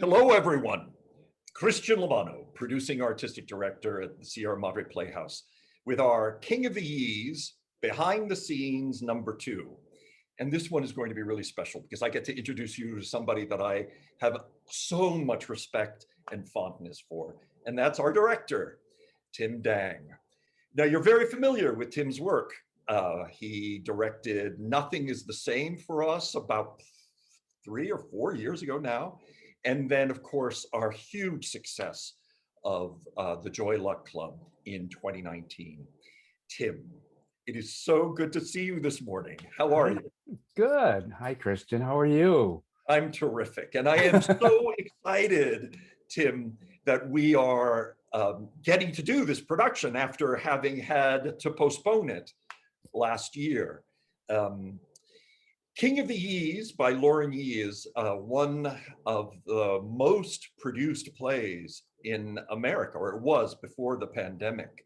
Hello, everyone. Christian Lamano, producing artistic director at the Sierra Madre Playhouse, with our King of the Yees, behind the scenes #2. And this one is going to be really special because I get to introduce you to somebody that I have so much respect and fondness for. And that's our director, Tim Dang. Now, you're very familiar with Tim's work. He directed Nothing is the Same for us about 3 or 4 years ago now. And then, of course, our huge success of the Joy Luck Club in 2019. Tim, it is so good to see you this morning. How are you? Good. Hi, Christian. How are you? I'm terrific. And I am so excited, Tim, that we are getting to do this production after having had to postpone it last year. King of the Yees by Lauren Yee is one of the most produced plays in America, or it was before the pandemic.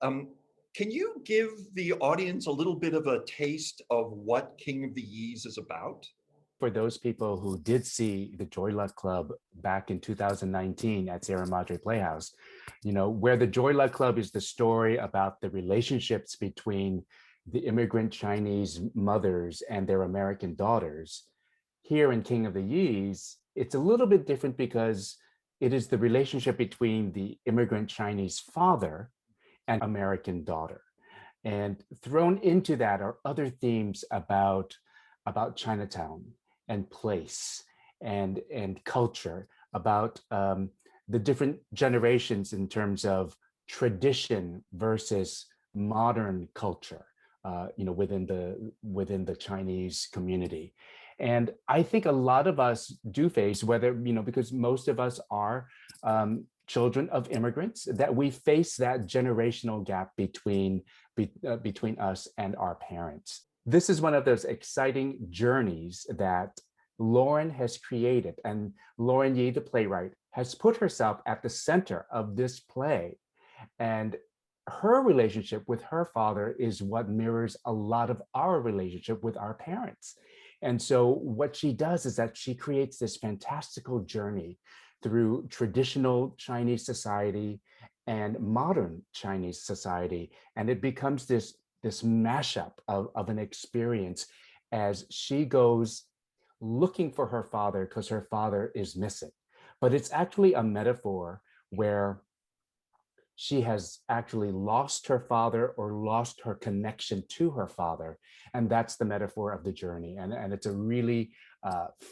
Can you give the audience a little bit of a taste of what King of the Yees is about? For those people who did see the Joy Luck Club back in 2019 at Sierra Madre Playhouse, where the Joy Luck Club is the story about the relationships between the immigrant Chinese mothers and their American daughters. Here in King of the Yees, it's a little bit different because it is the relationship between the immigrant Chinese father and American daughter. And thrown into that are other themes about Chinatown and place and culture, about the different generations in terms of tradition versus modern culture. Within the Chinese community. And I think a lot of us do face, because most of us are children of immigrants, that we face that generational gap between us and our parents. This is one of those exciting journeys that Lauren has created, and Lauren Yee, the playwright, has put herself at the center of this play. And her relationship with her father is what mirrors a lot of our relationship with our parents. And so what she does is that she creates this fantastical journey through traditional Chinese society and modern Chinese society. And it becomes this mashup of an experience as she goes looking for her father because her father is missing. But it's actually a metaphor where she has actually lost her father or lost her connection to her father. And that's the metaphor of the journey. And it's a really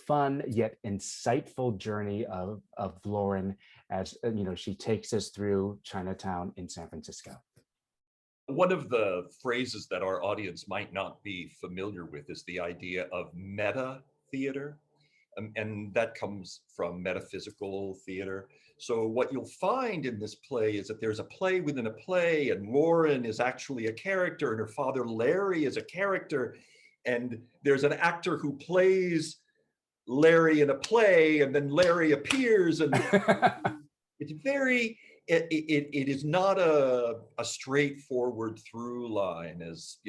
fun yet insightful journey of Lauren as she takes us through Chinatown in San Francisco. One of the phrases that our audience might not be familiar with is the idea of meta theater. And that comes from metaphysical theater. So what you'll find in this play is that there's a play within a play, and Lauren is actually a character, and her father Larry is a character, and there's an actor who plays Larry in a play, and then Larry appears, and it's very, it is not a straightforward through line as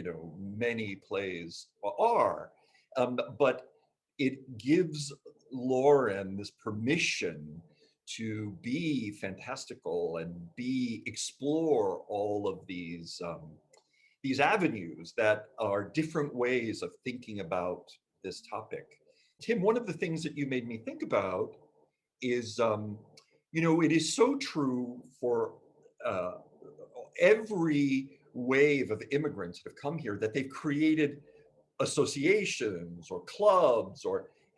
many plays are, but it gives Lauren this permission to be fantastical and explore all of these avenues that are different ways of thinking about this topic. Tim, one of the things that you made me think about is, it is so true for every wave of immigrants that have come here that they've created associations or clubs,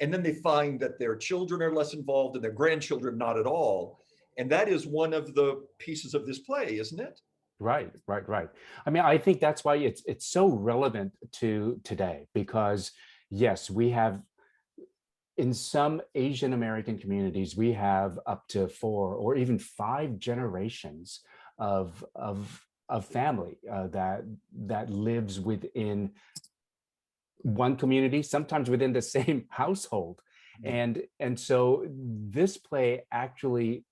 and then they find that their children are less involved and their grandchildren not at all. And that is one of the pieces of this play, isn't it? Right. I mean, I think that's why it's so relevant to today, because yes, we have, in some Asian American communities, we have up to 4 or even 5 generations of family that lives within one community, sometimes within the same household. And so this play actually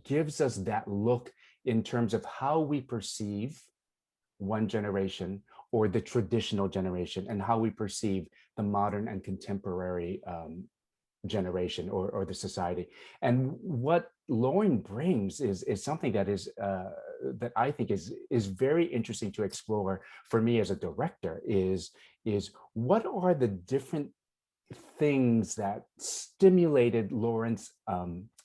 gives us that look in terms of how we perceive one generation or the traditional generation, and how we perceive the modern and contemporary generation or the society. And what Lauren brings is something that is that I think is very interesting to explore for me as a director is what are the different things that stimulated Lauren's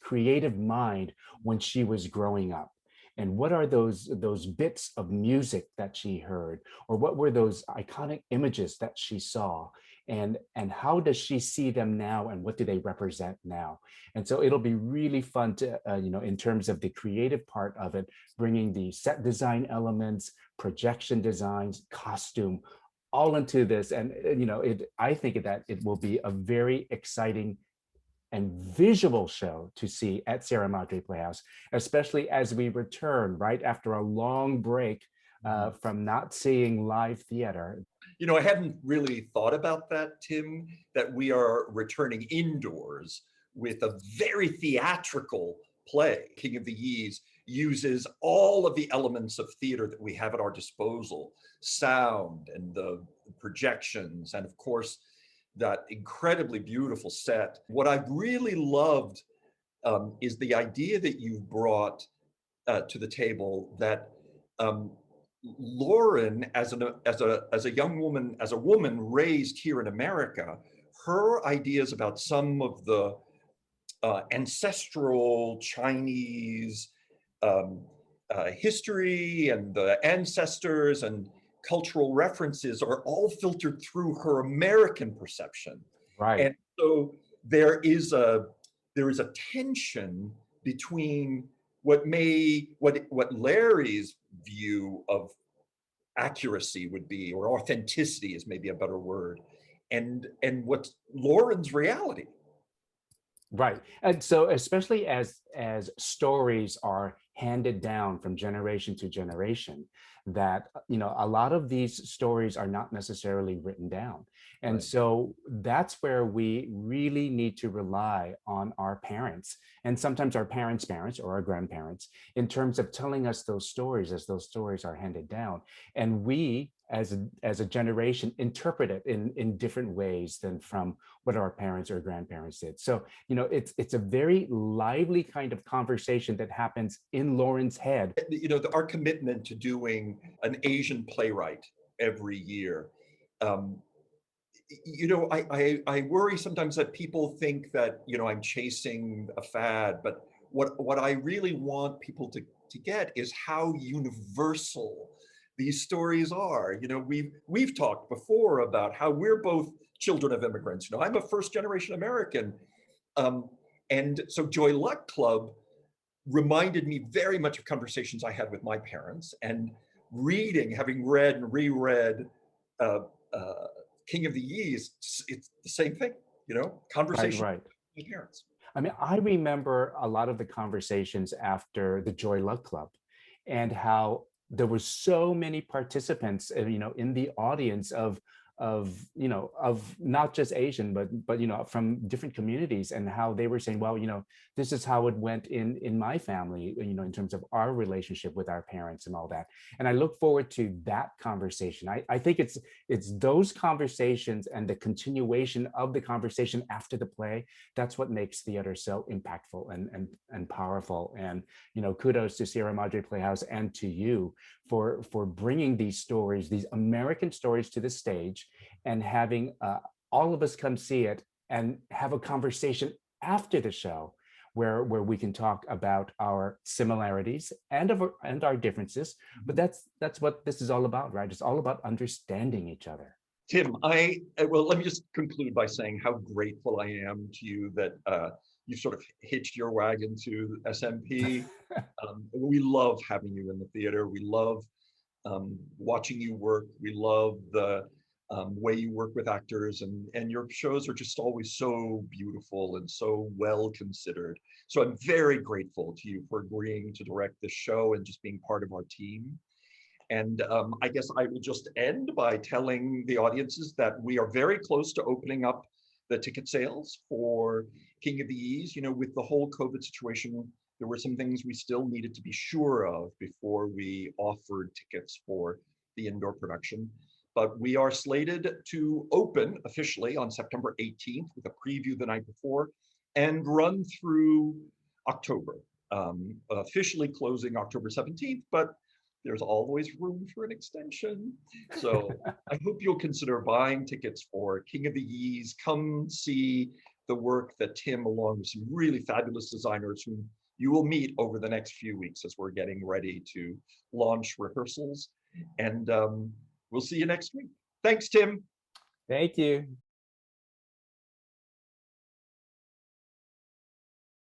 creative mind when she was growing up. And what are those bits of music that she heard, or what were those iconic images that she saw, and how does she see them now, and what do they represent now? And so it'll be really fun to in terms of the creative part of it, bringing the set design elements, projection designs, costume, all into this. And I think that it will be a very exciting and visual show to see at Sierra Madre Playhouse, especially as we return right after a long break from not seeing live theater. I hadn't really thought about that, Tim, that we are returning indoors with a very theatrical play. King of the Yees uses all of the elements of theater that we have at our disposal, sound and the projections, and of course, that incredibly beautiful set. What I've really loved is the idea that you've brought to the table that Lauren, as a young woman, as a woman raised here in America, her ideas about some of the ancestral Chinese um, history and the ancestors and cultural references are all filtered through her American perception. Right. And so there is a tension between what Larry's view of accuracy would be, or authenticity is maybe a better word, and what's Lauren's reality. Right. And so especially as stories are handed down from generation to generation, that a lot of these stories are not necessarily written down. And Right. so that's where we really need to rely on our parents, and sometimes our parents' parents or our grandparents, in terms of telling us those stories as those stories are handed down. And we as a generation interpret it in different ways than from what our parents or grandparents did. So it's a very lively kind of conversation that happens in Lauren's head. Our commitment to doing an Asian playwright every year. Um, I worry sometimes that people think that I'm chasing a fad, but what I really want people to get is how universal these stories are. We've talked before about how we're both children of immigrants. I'm a first generation American, um, and so Joy Luck Club reminded me very much of conversations I had with my parents, and having read and reread uh, uh, King of the Yees, it's the same thing, Right, conversation right. with my parents. I mean, I remember a lot of the conversations after the Joy Luck Club, and how there were so many participants, in the audience of not just Asian, but from different communities, and how they were saying, well, this is how it went in my family, in terms of our relationship with our parents and all that. And I look forward to that conversation. I think it's those conversations and the continuation of the conversation after the play, that's what makes theater so impactful and powerful. And kudos to Sierra Madre Playhouse and to you for bringing these stories, these American stories, to the stage, and having all of us come see it and have a conversation after the show, where we can talk about our similarities and our differences. But that's what this is all about, right? It's all about understanding each other. Tim, well, let me just conclude by saying how grateful I am to you that you sort of hitched your wagon to SMP. We love having you in the theater. We love watching you work. We love the way you work with actors, and your shows are just always so beautiful and so well considered. So I'm very grateful to you for agreeing to direct this show and just being part of our team. And I guess I will just end by telling the audiences that we are very close to opening up the ticket sales for King of the Yees. With the whole COVID situation, there were some things we still needed to be sure of before we offered tickets for the indoor production. but we are slated to open officially on September 18th with a preview the night before and run through October, officially closing October 17th, but there's always room for an extension. So I hope you'll consider buying tickets for King of the Yees. Come see the work that Tim, along with some really fabulous designers who you will meet over the next few weeks as we're getting ready to launch rehearsals. And we'll see you next week. Thanks, Tim. Thank you.